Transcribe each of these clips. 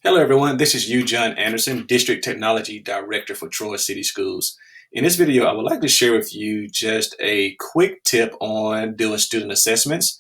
Hello everyone, this is John Anderson, District Technology Director for Troy City Schools. In this video, I would like to share with you just a quick tip on doing student assessments.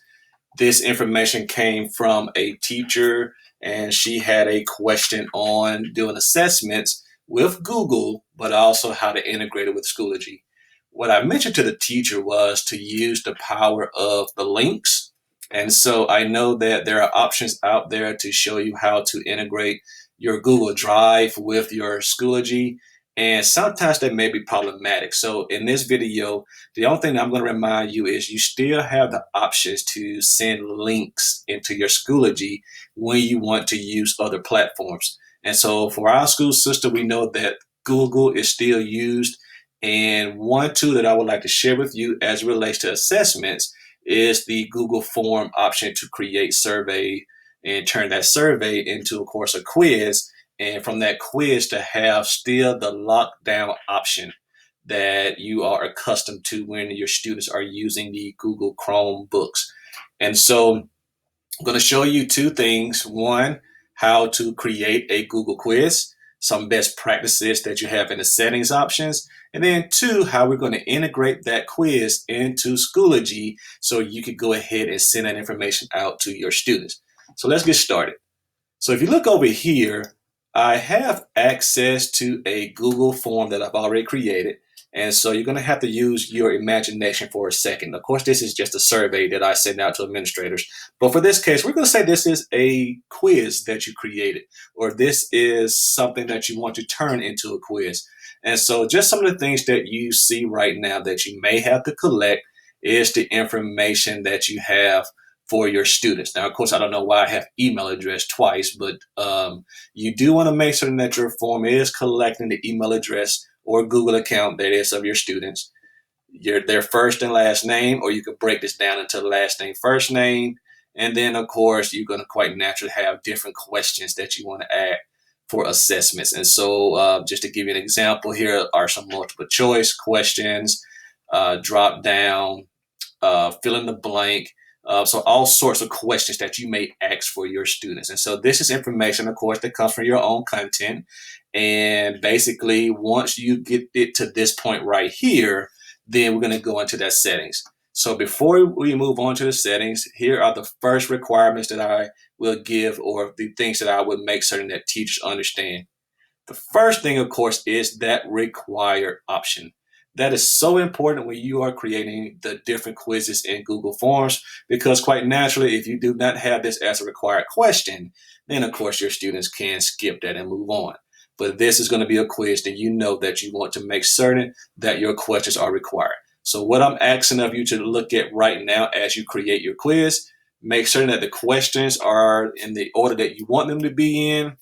This information came from a teacher and she had a question on doing assessments with Google, but also how to integrate it with Schoology. What I mentioned to the teacher was to use the power of the links. And so I know that there are options out there to show you how to integrate your Google Drive with your Schoology. And sometimes that may be problematic. So in this video, the only thing I'm going to remind you is you still have the options to send links into your Schoology when you want to use other platforms. And so for our school system, we know that Google is still used. And one tool that I would like to share with you as it relates to assessments is the Google form option to create survey and turn that survey into, of course, a quiz. And from that quiz to have still the lockdown option that you are accustomed to when your students are using the Google Chrome books. And so I'm going to show you two things. One, how to create a Google quiz, some best practices that you have in the settings options, and then two, how we're going to integrate that quiz into Schoology so you can go ahead and send that information out to your students. So let's get started. So if you look over here, I have access to a Google form that I've already created. And so you're going to have to use your imagination for a second. Of course, this is just a survey that I send out to administrators. But for this case, we're going to say this is a quiz that you created, or this is something that you want to turn into a quiz. And so just some of the things that you see right now that you may have to collect is the information that you have for your students. Now, of course, I don't know why I have email address twice, but you do want to make certain that your form is collecting the email address or Google account that is of your students, their first and last name, or you could break this down into last name, first name. And then, of course, you're going to quite naturally have different questions that you want to add for assessments. And so just to give you an example, here are some multiple choice questions, drop down, fill in the blank. So all sorts of questions that you may ask for your students. And so this is information, of course, that comes from your own content. And basically, once you get it to this point right here, then we're going to go into that settings. So before we move on to the settings, here are the first requirements that I will give, or the things that I would make certain that teachers understand. The first thing, of course, is that required option. That is so important when you are creating the different quizzes in Google Forms, because quite naturally, if you do not have this as a required question, then of course your students can skip that and move on. But this is going to be a quiz, then you know that you want to make certain that your questions are required. So what I'm asking of you to look at right now as you create your quiz, make certain that the questions are in the order that you want them to be in,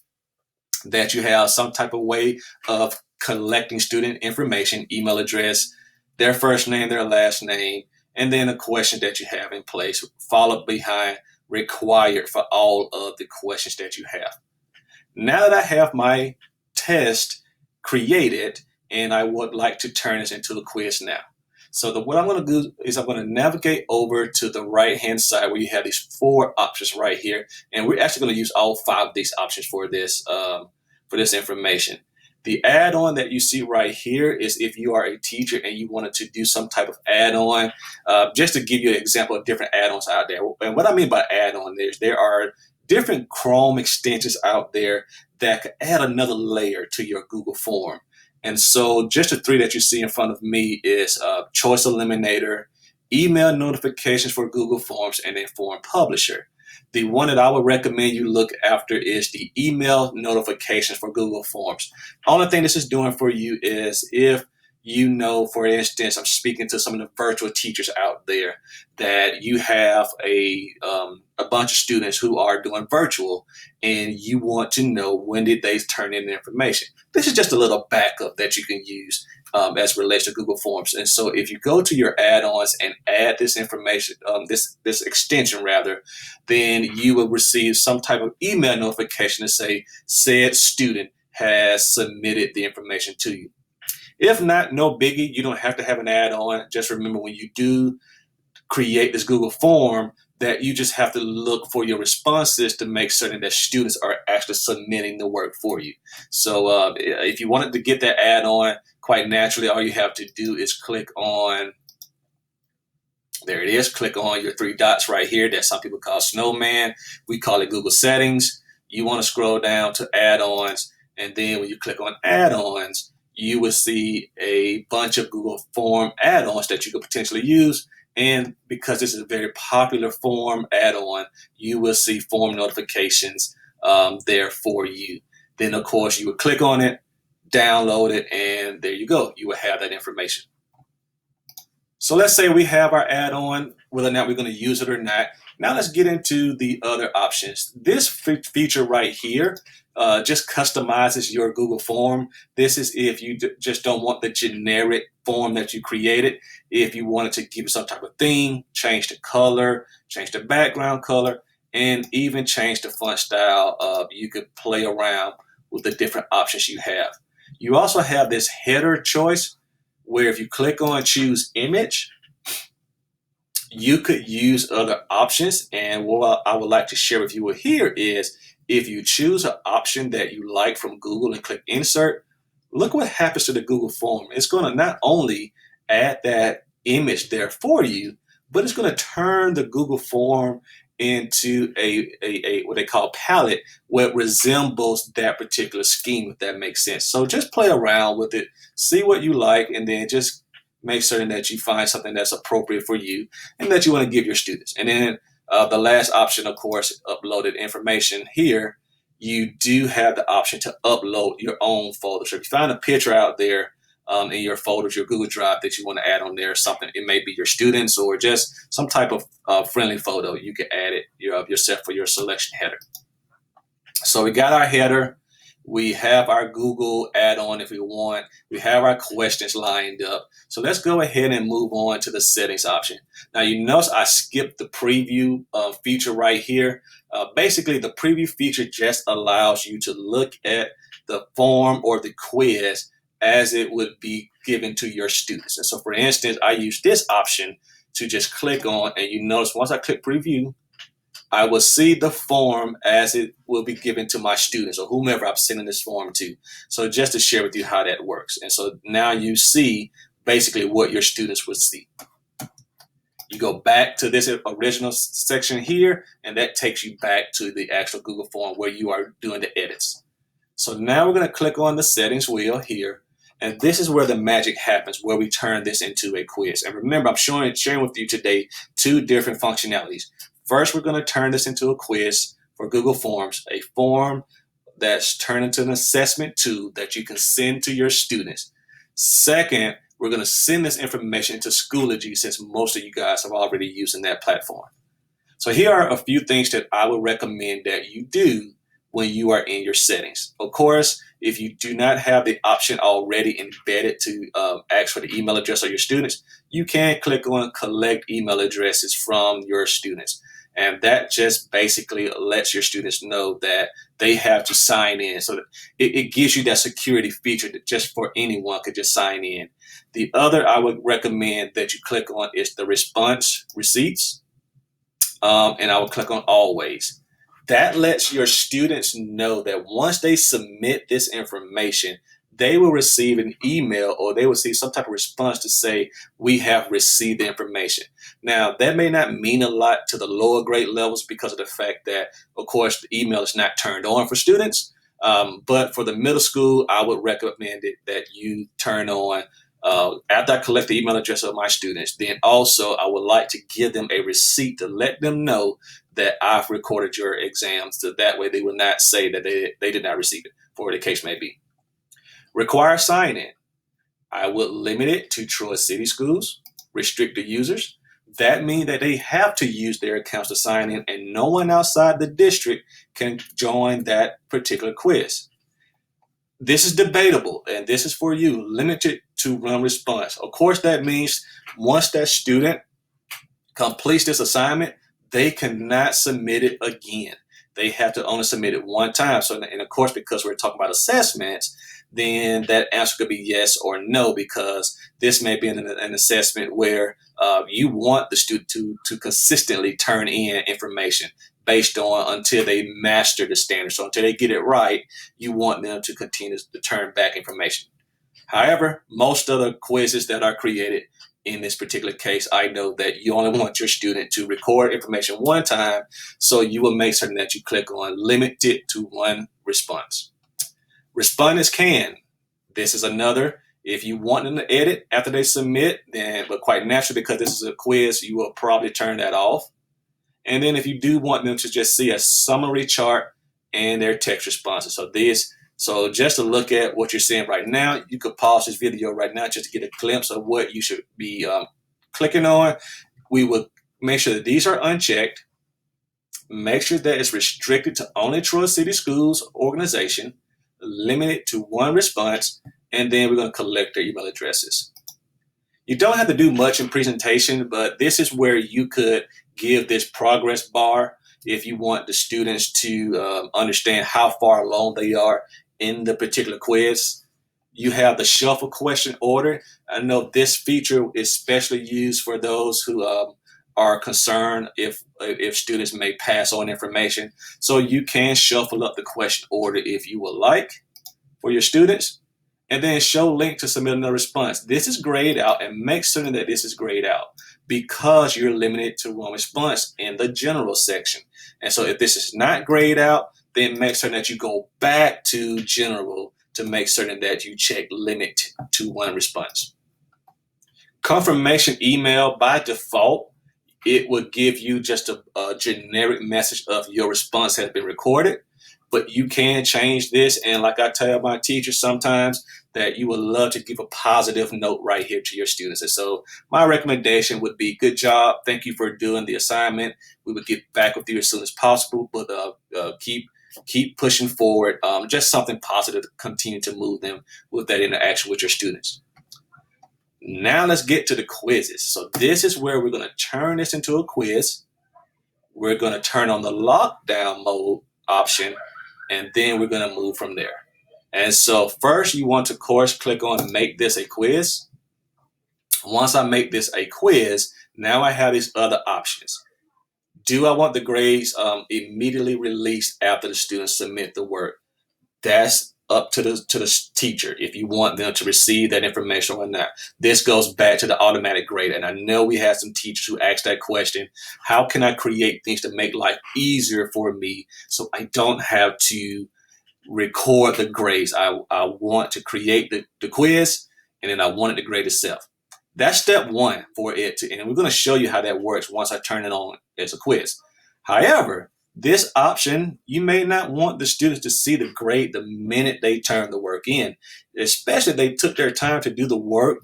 that you have some type of way of collecting student information, email address, their first name, their last name, and then a question that you have in place, followed behind required for all of the questions that you have. Now that I have my test created, and I would like to turn this into a quiz now. So what I'm going to do is I'm going to navigate over to the right-hand side where you have these four options right here, and we're actually going to use all five of these options for this information. The add-on that you see right here is if you are a teacher and you wanted to do some type of add-on. Just to give you an example of different add-ons out there. And what I mean by add-on is there are different Chrome extensions out there that could add another layer to your Google form. And so just the three that you see in front of me is Choice Eliminator, email notifications for Google Forms, and then Form Publisher. The one that I would recommend you look after is the email notifications for Google Forms. Only thing this is doing for you is if you know, for instance, I'm speaking to some of the virtual teachers out there, that you have a bunch of students who are doing virtual and you want to know when did they turn in the information. This is just a little backup that you can use as it relates to Google Forms. And so if you go to your add-ons and add this information, this extension rather, then you will receive some type of email notification to say said student has submitted the information to you. If not, no biggie. You don't have to have an add-on. Just remember, when you do create this Google form, that you just have to look for your responses to make certain that students are actually submitting the work for you. So if you wanted to get that add-on quite naturally, all you have to do is click on, there it is, click on your three dots right here that some people call snowman. We call it Google Settings. You want to scroll down to add-ons, and then when you click on add-ons, you will see a bunch of Google Form add-ons that you could potentially use. And because this is a very popular form add-on, you will see form notifications there for you. Then, of course, you would click on it, download it, and there you go. You will have that information. So let's say we have our add-on, whether or not we're going to use it or not. Now let's get into the other options. This feature right here just customizes your Google form. This is if you just don't want the generic form that you created. If you wanted to give it some type of theme, change the color, change the background color, and even change the font style, you could play around with the different options you have. You also have this header choice, where if you click on choose image, you could use other options. And what I would like to share with you here is, if you choose an option that you like from Google and click insert, look what happens to the Google form. It's going to not only add that image there for you, but it's going to turn the Google form into a what they call palette, where it resembles that particular scheme, if that makes sense. So just play around with it, see what you like, and then just make certain that you find something that's appropriate for you and that you want to give your students. And then the last option, of course, uploaded information. Here, you do have the option to upload your own folder. So if you find a picture out there in your folders, your Google Drive, that you want to add on there, something, it may be your students or just some type of friendly photo, you can add it yourself for your selection header. So we got our header, we have our Google add-on if we want, we have our questions lined up. So let's go ahead and move on to the settings option. Now you notice I skipped the preview feature right here. Basically, the preview feature just allows you to look at the form or the quiz as it would be given to your students. And so for instance, I use this option to just click on, and you notice once I click preview, I will see the form as it will be given to my students or whomever I'm sending this form to. So just to share with you how that works. And so now you see basically what your students would see. You go back to this original section here, and that takes you back to the actual Google form where you are doing the edits. So now we're going to click on the settings wheel here. And this is where the magic happens, where we turn this into a quiz. And remember, I'm sharing with you today two different functionalities. First, we're going to turn this into a quiz for Google Forms, a form that's turned into an assessment tool that you can send to your students. Second, we're going to send this information into Schoology, since most of you guys are already using that platform. So here are a few things that I would recommend that you do when you are in your settings. Of course, if you do not have the option already embedded to ask for the email address of your students, you can click on collect email addresses from your students. And that just basically lets your students know that they have to sign in. So it gives you that security feature that just for anyone could just sign in. The other I would recommend that you click on is the response receipts. And I would click on always. That lets your students know that once they submit this information, they will receive an email or they will see some type of response to say, we have received the information. Now, that may not mean a lot to the lower grade levels because of the fact that, of course, the email is not turned on for students. But for the middle school, I would recommend it that you turn on after I collect the email address of my students. Then also, I would like to give them a receipt to let them know that I've recorded your exams, so that way they will not say that they did not receive it, for the case may be. Require sign-in. I would limit it to Troy City schools, restricted users. That means that they have to use their accounts to sign in, and no one outside the district can join that particular quiz. This is debatable, and this is for you, limited to run response. Of course, that means once that student completes this assignment, they cannot submit it again. They have to only submit it one time. So, and of course, because we're talking about assessments, then that answer could be yes or no, because this may be an assessment where you want the student to consistently turn in information based on until they master the standard. So until they get it right, you want them to continue to turn back information. However, most of the quizzes that are created in this particular case, I know that you only want your student to record information one time, so you will make certain that you click on limited to one response. Respondents can. This is another. If you want them to edit after they submit, then, but quite naturally, because this is a quiz, you will probably turn that off. And then if you do want them to just see a summary chart and their text responses. So just to look at what you're seeing right now, you could pause this video right now just to get a glimpse of what you should be clicking on. We will make sure that these are unchecked. Make sure that it's restricted to only Troy City Schools organization, limited to one response, and then we're going to collect their email addresses. You don't have to do much in presentation, but this is where you could give this progress bar if you want the students to understand how far along they are in the particular quiz. You have the shuffle question order. I know this feature is specially used for those who are concerned if students may pass on information. So you can shuffle up the question order if you would like for your students. And then show link to submit another response. This is grayed out, and make certain that this is grayed out because you're limited to one response in the general section. And so if this is not grayed out, then make certain that you go back to general to make certain that you check limit to one response. Confirmation email, by default, it would give you just a generic message of your response has been recorded. But you can change this, and like I tell my teachers sometimes, that you would love to give a positive note right here to your students. And so my recommendation would be, good job, thank you for doing the assignment. We would get back with you as soon as possible, but keep pushing forward. Just something positive to continue to move them with that interaction with your students. Now let's get to the quizzes. So this is where we're going to turn this into a quiz. We're going to turn on the lockdown mode option, and then we're going to move from there. And so first you want to, of course, click on make this a quiz. Once I make this a quiz, now I have these other options. Do I want the grades immediately released after the students submit the work? That's up to the teacher if you want them to receive that information or not. This goes back to the automatic grade. And I know we have some teachers who ask that question. How can I create things to make life easier for me so I don't have to record the grades? I want to create the quiz, and then I want it to grade itself. That's step one for it to, and we're going to show you how that works once I turn it on as a quiz. However, this option, you may not want the students to see the grade the minute they turn the work in, especially if they took their time to do the work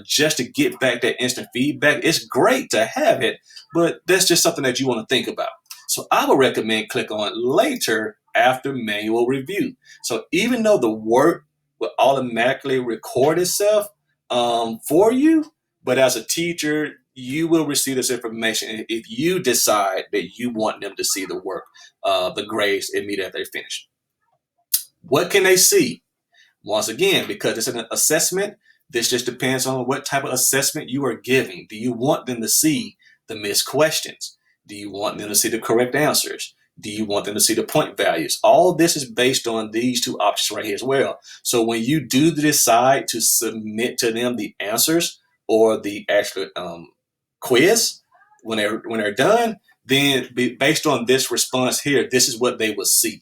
just to get back that instant feedback. It's great to have it, but that's just something that you want to think about. So I would recommend click on later after manual review. So even though the work will automatically record itself for you, but as a teacher, you will receive this information if you decide that you want them to see the work, the grades immediately after they finish. What can they see? Once again, because it's an assessment, this just depends on what type of assessment you are giving. Do you want them to see the missed questions? Do you want them to see the correct answers? Do you want them to see the point values? All this is based on these two options right here as well. So when you do decide to submit to them the answers or the actual quiz, when they're done, then based on this response here, this is what they will see.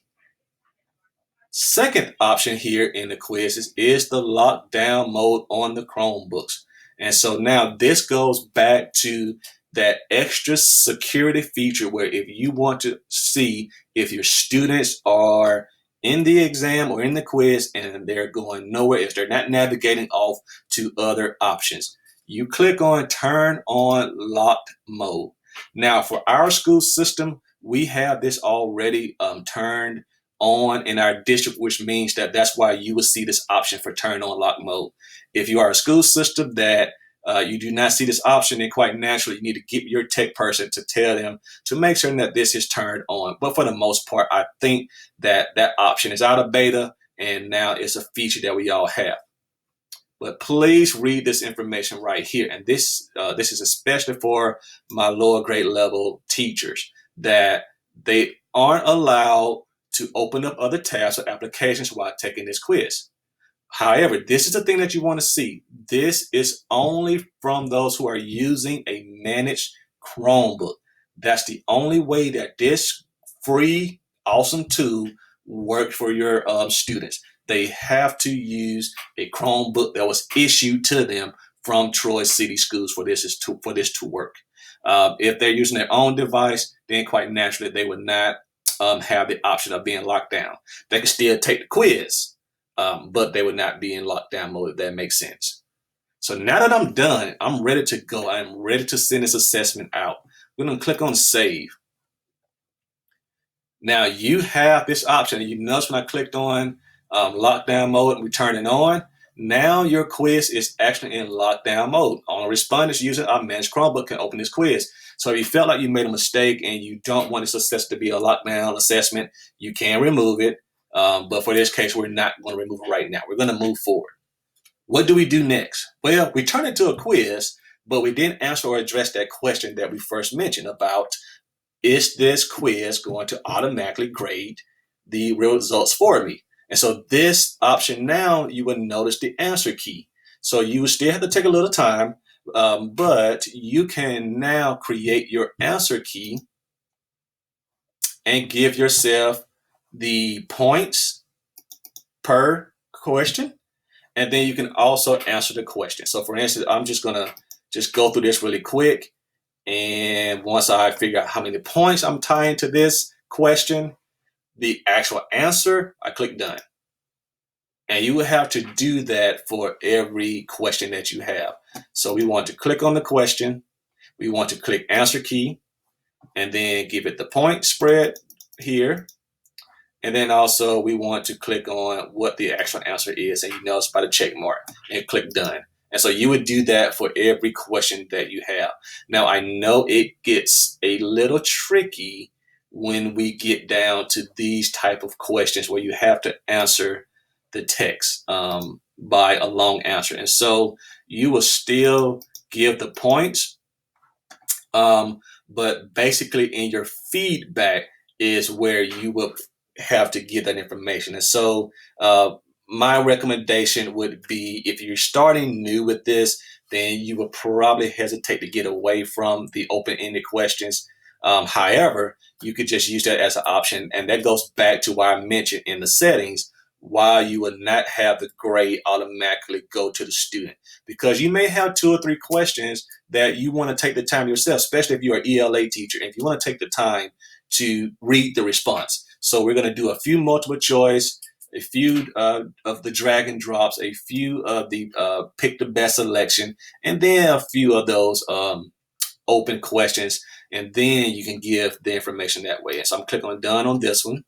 Second option here in the quizzes is the lockdown mode on the Chromebooks. And so now this goes back to that extra security feature where if you want to see if your students are in the exam or in the quiz and they're going nowhere, if they're not navigating off to other options, you click on turn on locked mode. Now for our school system, we have this already turned on in our district, which means that that's why you will see this option for turn on lock mode. If you are a school system that you do not see this option, then quite naturally you need to get your tech person to tell them to make sure that this is turned on. But for the most part, I think that that option is out of beta, and now it's a feature that we all have. But please read this information right here. And this is especially for my lower grade level teachers, that they aren't allowed to open up other tabs or applications while taking this quiz. However, this is the thing that you want to see. This is only from those who are using a managed Chromebook. That's the only way that this free, awesome tool works for your students. They have to use a Chromebook that was issued to them from Troy City Schools for this to work. If they're using their own device, then quite naturally they would not have the option of being locked down. They can still take the quiz, but they would not be in lockdown mode, if that makes sense. So now that I'm done, I'm ready to go. I'm ready to send this assessment out. We're going to click on save. Now you have this option. You notice when I clicked on lockdown mode and we turn it on, now your quiz is actually in lockdown mode. Only respondents using our managed Chromebook can open this quiz. So if you felt like you made a mistake and you don't want this assessment to be a lockdown assessment, you can remove it. But for this case, we're not going to remove it right now. We're going to move forward. What do we do next? Well, we turn it to a quiz, but we didn't answer or address that question that we first mentioned about, is this quiz going to automatically grade the results for me? And so this option now, you would notice the answer key. So you still have to take a little time, but you can now create your answer key and give yourself the points per question. And then you can also answer the question. So for instance, I'm just going to go through this really quick. And once I figure out how many points I'm tying to this question, the actual answer, I click done. And you will have to do that for every question that you have. So we want to click on the question. We want to click answer key and then give it the point spread here. And then also we want to click on what the actual answer is. And you notice by the check mark and click done. And so you would do that for every question that you have. Now, I know it gets a little tricky when we get down to these type of questions where you have to answer the text by a long answer. And so you will still give the points, but basically in your feedback is where you will have to give that information. And so my recommendation would be, if you're starting new with this, then you will probably hesitate to get away from the open-ended questions. However, you could just use that as an option. And that goes back to why I mentioned in the settings why you will not have the grade automatically go to the student. Because you may have 2 or 3 questions that you want to take the time yourself, especially if you're an ELA teacher, and if you want to take the time to read the response. So we're going to do a few multiple choice, a few of the drag and drops, a few of the pick the best selection, and then a few of those open questions. And then you can give the information that way. And so I'm clicking on done on this one.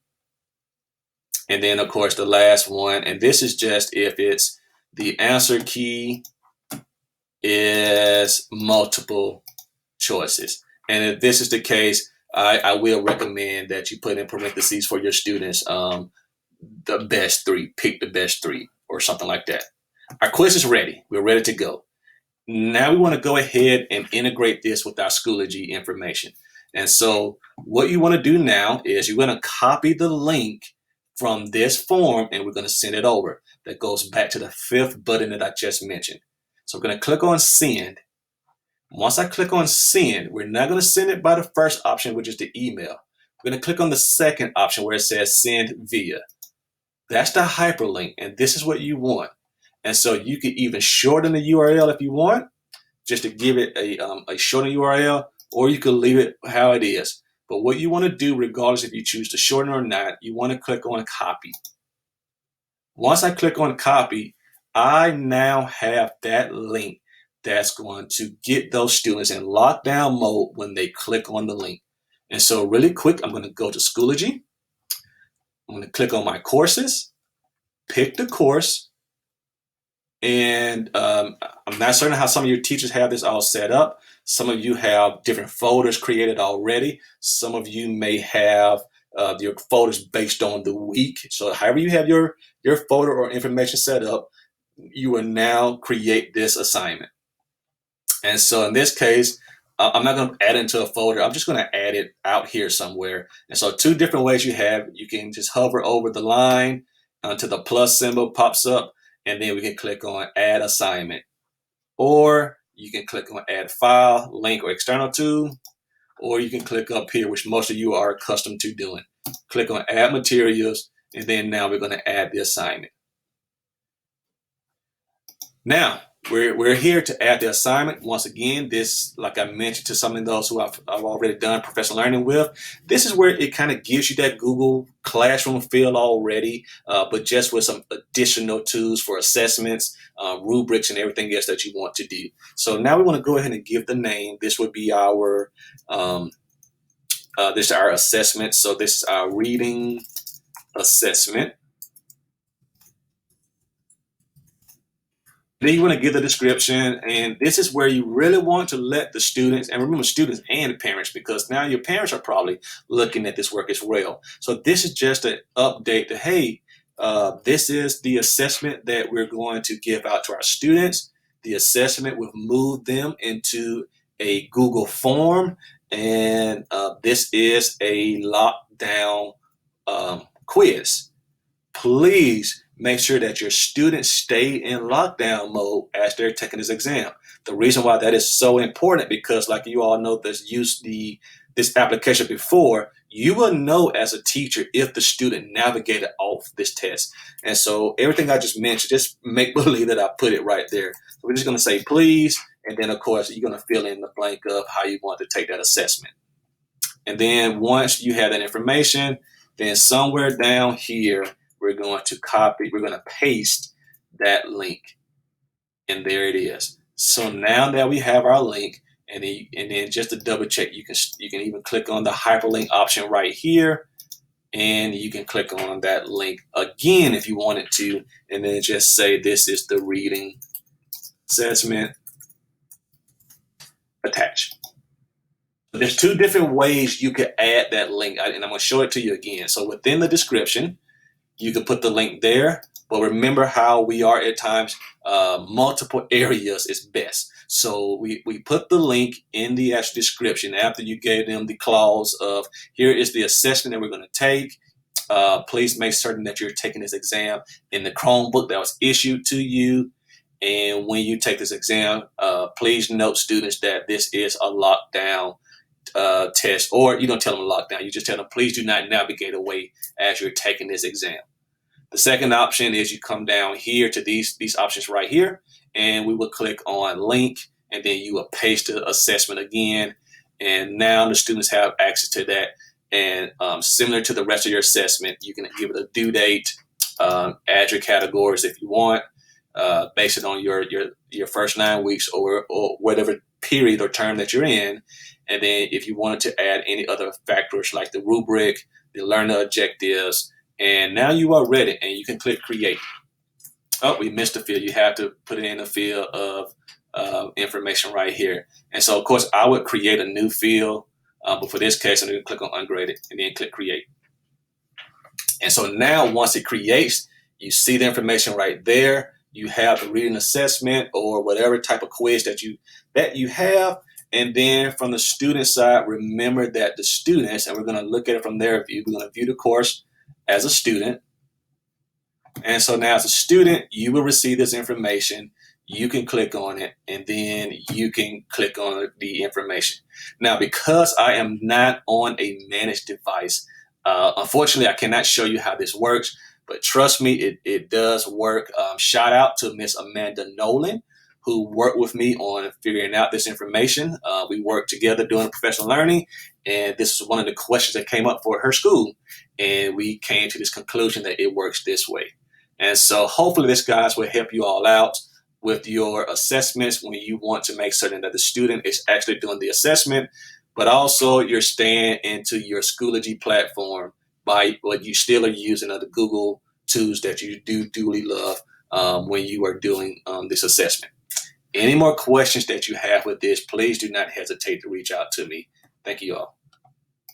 And then, of course, the last one. And this is just if it's the answer key is multiple choices. And if this is the case, I will recommend that you put in parentheses for your students the best 3, pick the best 3 or something like that. Our quiz is ready. We're ready to go. Now we want to go ahead and integrate this with our Schoology information. And so what you want to do now is you're going to copy the link from this form and we're going to send it over. That goes back to the 5th button that I just mentioned. So we're going to click on send. Once I click on send, we're not going to send it by the first option, which is the email. We're going to click on the second option where it says send via. That's the hyperlink, and this is what you want. And so you could even shorten the URL if you want, just to give it a shortened URL, or you could leave it how it is. But what you want to do, regardless if you choose to shorten or not, you want to click on copy. Once I click on copy, I now have that link that's going to get those students in lockdown mode when they click on the link. And so really quick, I'm going to go to Schoology. I'm going to click on my courses, pick the course, and I'm not certain how some of your teachers have this all set up. Some of you have different folders created already. Some of you may have your folders based on the week. So however you have your folder or information set up, you will now create this assignment. And so in this case, I'm not going to add it into a folder. I'm just going to add it out here somewhere. And so two different ways you have. You can just hover over the line until the plus symbol pops up, and then we can click on Add Assignment. Or you can click on Add File, Link, or External To. Or you can click up here, which most of you are accustomed to doing. Click on Add Materials, and then now we're going to add the assignment. Now, we're here to add the assignment. Once again, this, like I mentioned to some of those who I've already done professional learning with, this is where it kind of gives you that Google Classroom feel already, but just with some additional tools for assessments, rubrics, and everything else that you want to do. So now we want to go ahead and give the name. This would be our this is our assessment. So this is our reading assessment. Then you want to give the description, and this is where you really want to let the students, and remember students and parents, because now your parents are probably looking at this work as well. So this is just an update to, hey, this is the assessment that we're going to give out to our students. The assessment will move them into a Google form, and this is a lockdown quiz. Please make sure that your students stay in lockdown mode as they're taking this exam. The reason why that is so important, because like you all know that's used this application before, you will know as a teacher if the student navigated off this test. And so everything I just mentioned, just make believe that I put it right there. So we're just going to say please, and then of course you're going to fill in the blank of how you want to take that assessment. And then once you have that information, then somewhere down here, we're going to copy, we're going to paste that link, and there it is. So now that we have our link, and then just to double check, you can even click on the hyperlink option right here, and you can click on that link again if you wanted to, and then just say this is the reading assessment, attach. There's two different ways you could add that link, and I'm going to show it to you again. So within the description, you can put the link there, but remember how we are at times, multiple areas is best. So we put the link in the actual description after you gave them the clause of, here is the assessment that we're going to take. Please make certain that you're taking this exam in the Chromebook that was issued to you. And when you take this exam, please note, students, that this is a lockdown test, or you don't tell them lockdown. You just tell them, please do not navigate away as you're taking this exam. The second option is you come down here to these options right here, and we will click on link, and then you will paste the assessment again. And now the students have access to that. And similar to the rest of your assessment, you can give it a due date, add your categories if you want, base it on your first 9 weeks or whatever period or term that you're in. And then if you wanted to add any other factors like the rubric, the learner objectives, and now you are ready, and you can click create. Oh, we missed a field. You have to put it in the field of information right here. And so of course I would create a new field, but for this case I'm going to click on ungraded and then click create. And so now once it creates, you see the information right there. You have the reading assessment or whatever type of quiz that you have. And then from the student side, remember that the students, and we're going to look at it from their view, we're going to view the course as a student. And so now as a student, you will receive this information. You can click on it, and then you can click on the information. Now, because I am not on a managed device, unfortunately, I cannot show you how this works, but trust me, it does work. Shout out to Miss Amanda Nolan, who worked with me on figuring out this information. We worked together doing professional learning, and this is one of the questions that came up for her school. And we came to this conclusion that it works this way. And so hopefully this, guys, will help you all out with your assessments when you want to make certain that the student is actually doing the assessment, but also you're staying into your Schoology platform by what you still are using of the Google tools that you do duly love when you are doing this assessment. Any more questions that you have with this, please do not hesitate to reach out to me. Thank you all.